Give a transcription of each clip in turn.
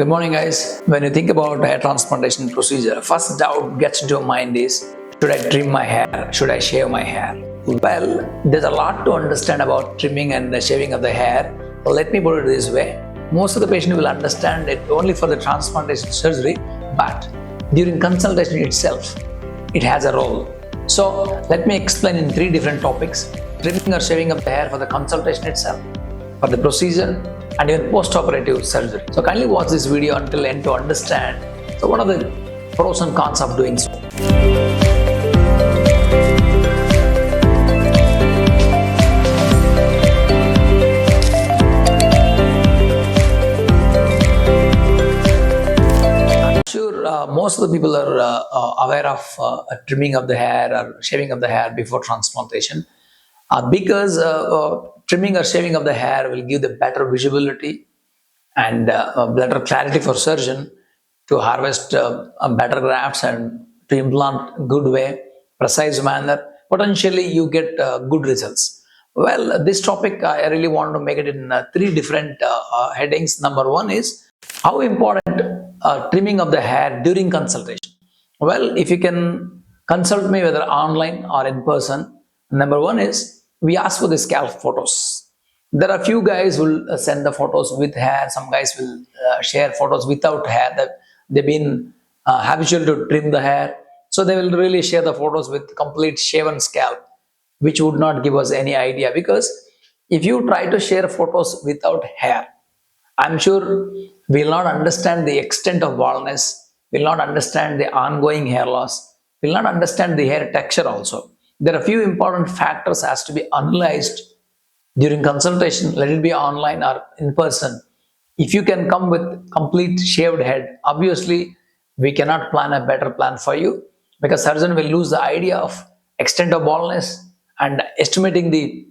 Good morning, guys. When you think about hair transplantation procedure, first doubt gets into your mind is, should I trim my hair? Should I shave my hair? Well, there's a lot to understand about trimming and the shaving of the hair. Let me put it this way. Most of the patient will understand it only for the transplantation surgery, but during consultation itself, it has a role. So let me explain in 3 different topics: trimming or shaving of the hair for the consultation itself, for the procedure, and even post-operative surgery. So kindly watch this video until end to understand what are the pros and cons of doing so. I'm sure most of the people are aware of trimming of the hair or shaving of the hair before transplantation. Because trimming or shaving of the hair will give the better visibility and better clarity for surgeon to harvest better grafts and to implant good way, precise manner. Potentially you get good results. Well, this topic I really want to make it in 3 different headings. Number 1 is how important trimming of the hair during consultation. Well, if you can consult me whether online or in person, number 1 is we ask for the scalp photos. There are few guys who will send the photos with hair. Some guys will share photos without hair. They've been habitual to trim the hair. So they will really share the photos with complete shaven scalp, which would not give us any idea. Because if you try to share photos without hair, I'm sure we'll not understand the extent of baldness, will not understand the ongoing hair loss, will not understand the hair texture also. There are few important factors has to be analyzed during consultation, let it be online or in person. If you can come with complete shaved head, obviously we cannot plan a better plan for you, because surgeon will lose the idea of extent of baldness and estimating the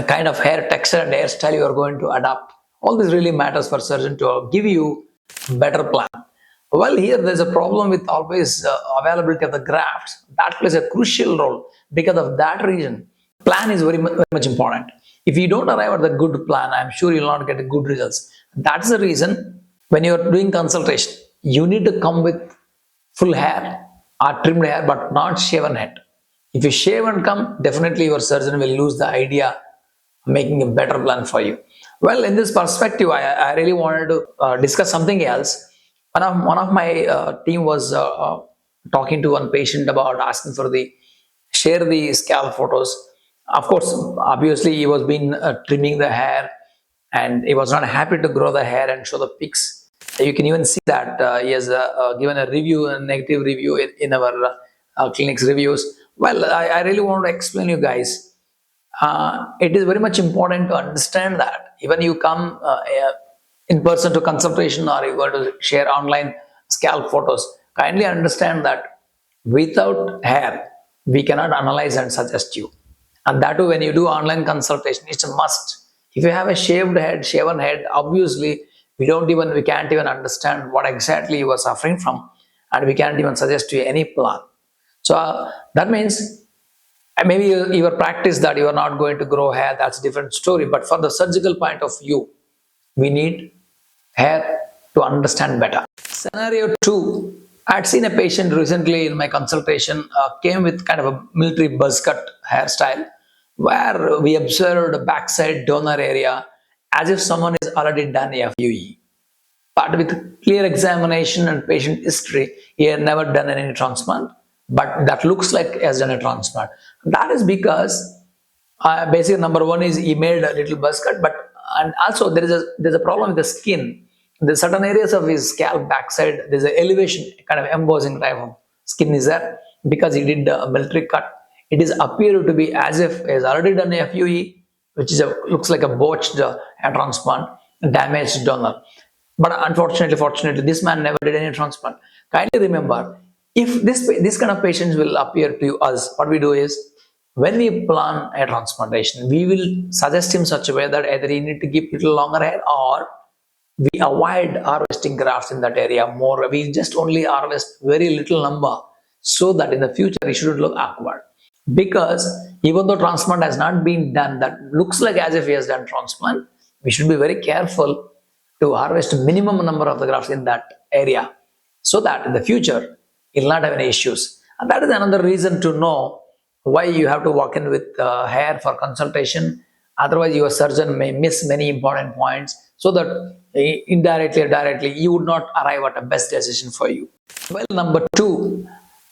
kind of hair texture and hairstyle you are going to adopt. All this really matters for surgeon to give you better plan. Well, here there's a problem with always availability of the grafts. That plays a crucial role. Because of that reason, plan is very much important. If you don't arrive at the good plan, I'm sure you'll not get good results. That's the reason when you're doing consultation, you need to come with full hair or trimmed hair, but not shaven head. If you shave and come, definitely your surgeon will lose the idea of making a better plan for you. Well, in this perspective, I really wanted to discuss something else. One of my team was talking to one patient about asking for the share the scalp photos. Of course, obviously he was been trimming the hair and he was not happy to grow the hair and show the pics. You can even see that he has given a review, a negative review in our clinic's reviews. Well, I really want to explain you guys. It is very much important to understand that even you come in person to consultation or you want to share online scalp photos, kindly understand that without hair, we cannot analyze and suggest you. And that too, when you do online consultation, it's a must. If you have a shaved head, shaven head, obviously we can't even understand what exactly you are suffering from, and we can't even suggest you any plan. So that means maybe your practice that you are not going to grow hair, that's a different story. But from the surgical point of view, we need hair to understand better. Scenario 2, I had seen a patient recently in my consultation, came with kind of a military buzz cut hairstyle, where we observed a backside donor area as if someone is already done a FUE. But with clear examination and patient history, he had never done any transplant, but that looks like he has done a transplant. That is because basically number 1 is he made a little buzz cut, and also there's a problem with the skin. There's certain areas of his scalp backside, there's an elevation, kind of embossing type of skin is there, because he did a military cut. It is appeared to be as if he has already done a FUE, which is looks like a botched hair transplant, damaged donor. But unfortunately, fortunately, this man never did any transplant. Kindly remember, if this kind of patients will appear to us, what we do is, when we plan a transplantation, we will suggest him such a way that either he need to keep little longer hair, or we avoid harvesting grafts in that area more. We just only harvest very little number, so that in the future it shouldn't look awkward. Because even though transplant has not been done, that looks like as if he has done transplant, we should be very careful to harvest minimum number of the grafts in that area, so that in the future you'll not have any issues. And that is another reason to know why you have to walk in with hair for consultation. Otherwise, your surgeon may miss many important points, so that indirectly or directly you would not arrive at a best decision for you. Well, number two,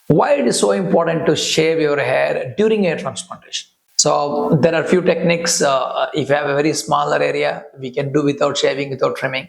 why it is so important to shave your hair during hair transplantation. So there are few techniques. If you have a very smaller area, we can do without shaving, without trimming.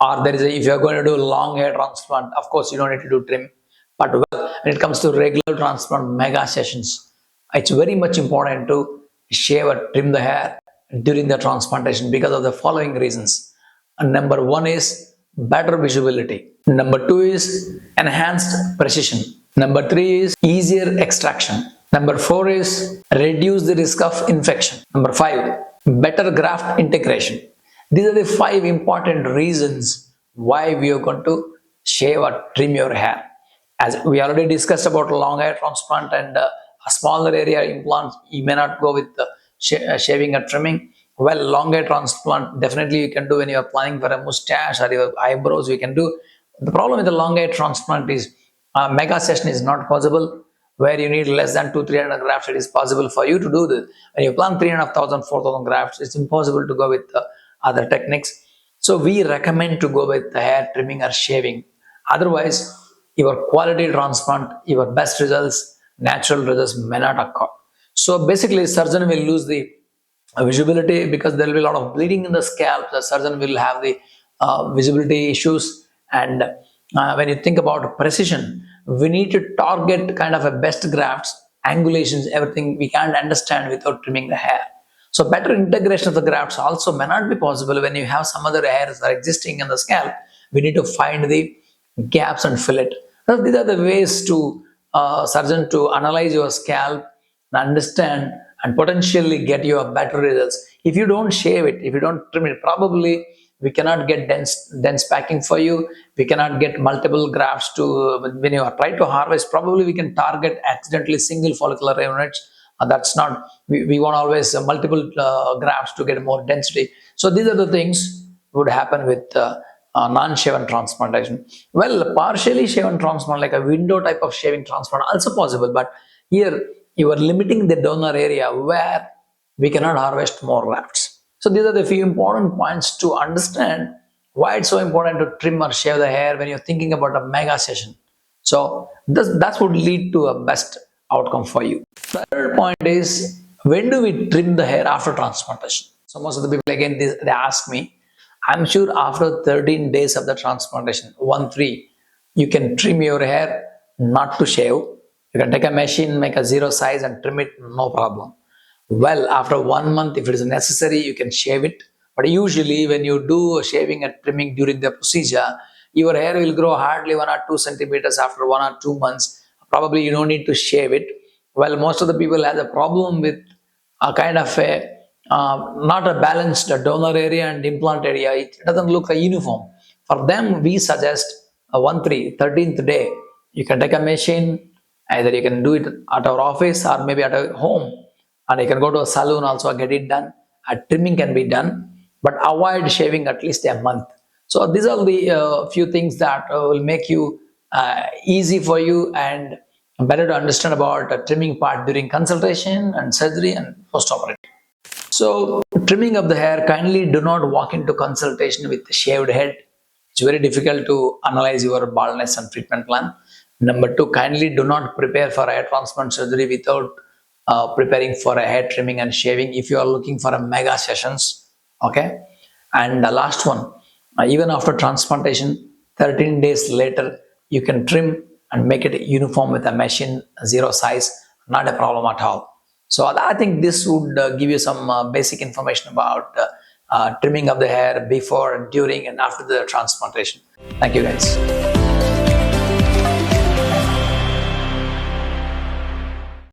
Or there is a, if you are going to do long hair transplant, of course you don't need to do trim. But well, when it comes to regular transplant mega sessions, it's very much important to shave or trim the hair during the transplantation because of the following reasons. And number one is better visibility. Number two is enhanced precision. Number three is easier extraction. Number four is reduce the risk of infection. Number five, better graft integration. These are the five important reasons why we are going to shave or trim your hair. As we already discussed about long hair transplant and a smaller area implants, you may not go with shaving or trimming. Well, long hair transplant, definitely you can do when you are planning for a mustache or your eyebrows, you can do. The problem with the long hair transplant is mega session is not possible, where you need less than 200-300 grafts. It is possible for you to do this. When you plan 3,500-4,000 grafts, it's impossible to go with other techniques. So we recommend to go with the hair trimming or shaving. Otherwise, your quality transplant, your best results, natural results may not occur. So basically, surgeon will lose the visibility because there will be a lot of bleeding in the scalp. The surgeon will have the visibility issues. And when you think about precision, we need to target kind of a best grafts, angulations, everything we can't understand without trimming the hair. So better integration of the grafts also may not be possible when you have some other hairs that are existing in the scalp. We need to find the gaps and fill it. So these are the ways to surgeon to analyze your scalp and understand and potentially get you a better results. If you don't shave it, if you don't trim it, probably we cannot get dense packing for you. We cannot get multiple grafts to when you are trying to harvest. Probably we can target accidentally single follicular units. That's not, we want always multiple grafts to get more density. So these are the things would happen with non-shaven transplantation. Well, partially shaven transplant, like a window type of shaving transplant, also possible. But here you are limiting the donor area where we cannot harvest more grafts. So these are the few important points to understand why it's so important to trim or shave the hair when you're thinking about a mega session. So that would lead to a best outcome for you. Third point is, when do we trim the hair after transplantation? So most of the people again they ask me, I'm sure after 13 days of the transplantation, 1-3, you can trim your hair, not to shave. You can take a machine, make a zero size and trim it, no problem. Well, after 1 month, if it is necessary, you can shave it. But usually when you do shaving and trimming during the procedure, your hair will grow hardly 1 or 2 centimeters after 1 or 2 months. Probably you don't need to shave it. Well, most of the people have a problem with a kind of a not a balanced donor area and implant area. It doesn't look like uniform. For them, we suggest a 1-3, 13th day. You can take a machine, either you can do it at our office or maybe at a home, and you can go to a salon also and get it done. A trimming can be done, but avoid shaving at least a month. So these are the few things that will make you easy for you and better to understand about the trimming part during consultation and surgery and post-operative. So trimming of the hair, kindly do not walk into consultation with a shaved head. It's very difficult to analyze your baldness and treatment plan. Number two, kindly do not prepare for hair transplant surgery without preparing for a hair trimming and shaving if you are looking for a mega sessions. Okay. And the last one, even after transplantation, 13 days later, you can trim and make it uniform with a machine, zero size, not a problem at all. So I think this would give you some basic information about trimming of the hair before, during, and after the transplantation. Thank you, guys.